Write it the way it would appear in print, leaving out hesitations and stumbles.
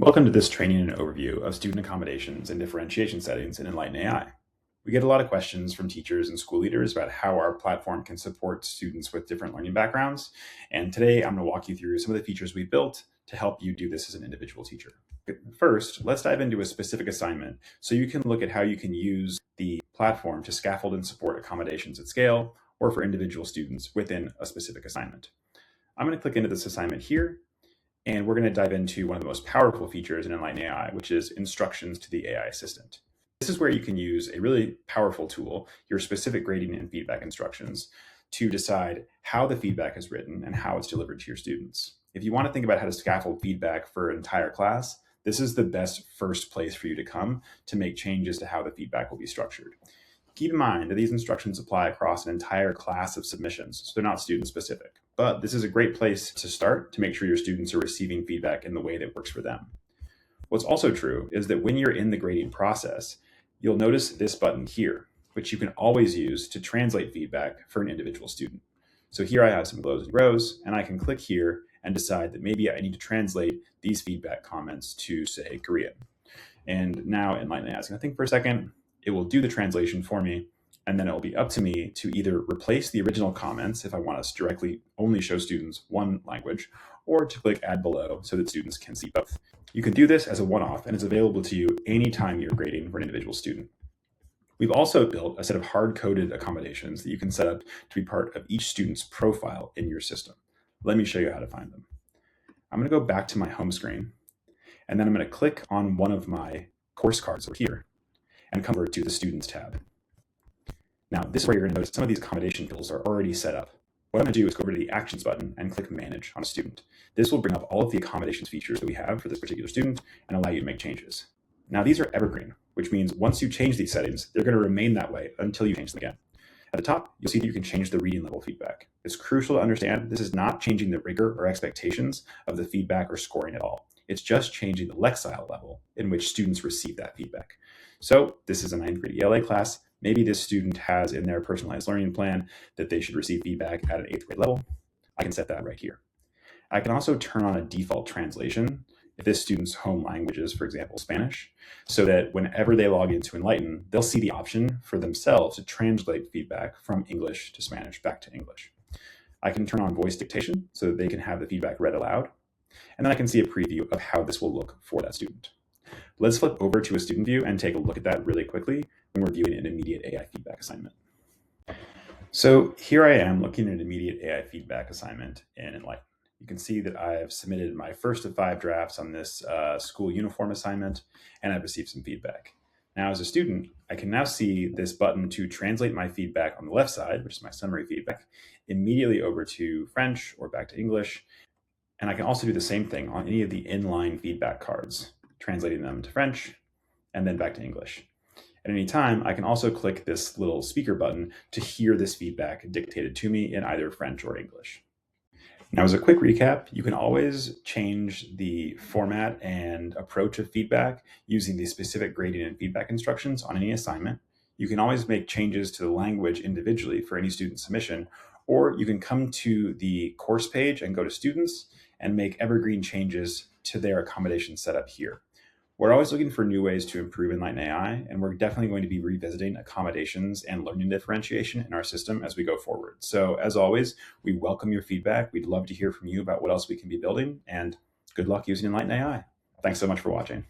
Welcome to this training and overview of student accommodations and differentiation settings in EnlightenAI. We get a lot of questions from teachers and school leaders about how our platform can support students with different learning backgrounds. And today I'm going to walk you through some of the features we built to help you do this as an individual teacher. First, let's dive into a specific assignment so you can look at how you can use the platform to scaffold and support accommodations at scale or for individual students within a specific assignment. I'm going to click into this assignment here. And we're going to dive into one of the most powerful features in EnlightenAI, which is instructions to the AI assistant. This is where you can use a really powerful tool, your specific grading and feedback instructions, to decide how the feedback is written and how it's delivered to your students. If you want to think about how to scaffold feedback for an entire class, this is the best first place for you to come to make changes to how the feedback will be structured. Keep in mind that these instructions apply across an entire class of submissions, so they're not student specific. But this is a great place to start to make sure your students are receiving feedback in the way that works for them. What's also true is that when you're in the grading process, you'll notice this button here, which you can always use to translate feedback for an individual student. So here I have some glows and rows, and I can click here and decide that maybe I need to translate these feedback comments to, say, Korean. And now EnlightenAI is going to think for a second. It will do the translation for me, and then it will be up to me to either replace the original comments if I want us to directly only show students one language, or to click add below so that students can see both. You can do this as a one-off, and it's available to you anytime you're grading for an individual student. We've also built a set of hard-coded accommodations that you can set up to be part of each student's profile in your system. Let me show you how to find them. I'm going to go back to my home screen, and then I'm going to click on one of my course cards over here and come over to the Students tab. Now, this is where you're going to notice some of these accommodation fields are already set up. What I'm going to do is go over to the Actions button and click Manage on a student. This will bring up all of the accommodations features that we have for this particular student and allow you to make changes. Now, these are evergreen, which means once you change these settings, they're going to remain that way until you change them again. At the top, you'll see that you can change the reading level feedback. It's crucial to understand this is not changing the rigor or expectations of the feedback or scoring at all. It's just changing the lexile level in which students receive that feedback. So this is a 9th grade ELA class. Maybe this student has in their personalized learning plan that they should receive feedback at an 8th grade level. I can set that right here. I can also turn on a default translation if this student's home language is, for example, Spanish, so that whenever they log into Enlighten, they'll see the option for themselves to translate feedback from English to Spanish back to English. I can turn on voice dictation so that they can have the feedback read aloud. And then I can see a preview of how this will look for that student. Let's flip over to a student view and take a look at that really quickly when we're viewing an immediate AI feedback assignment. So here I am looking at an immediate AI feedback assignment in Enlighten. You can see that I've submitted my first of 5 drafts on this school uniform assignment, and I've received some feedback. Now, as a student, I can now see this button to translate my feedback on the left side, which is my summary feedback, immediately over to French or back to English. And I can also do the same thing on any of the inline feedback cards, translating them to French and then back to English. At any time, I can also click this little speaker button to hear this feedback dictated to me in either French or English. Now, as a quick recap, you can always change the format and approach of feedback using the specific grading and feedback instructions on any assignment. You can always make changes to the language individually for any student submission, or you can come to the course page and go to Students and make evergreen changes to their accommodation setup here. We're always looking for new ways to improve EnlightenAI, and we're definitely going to be revisiting accommodations and learning differentiation in our system as we go forward. So as always, we welcome your feedback. We'd love to hear from you about what else we can be building, and good luck using EnlightenAI. Thanks so much for watching.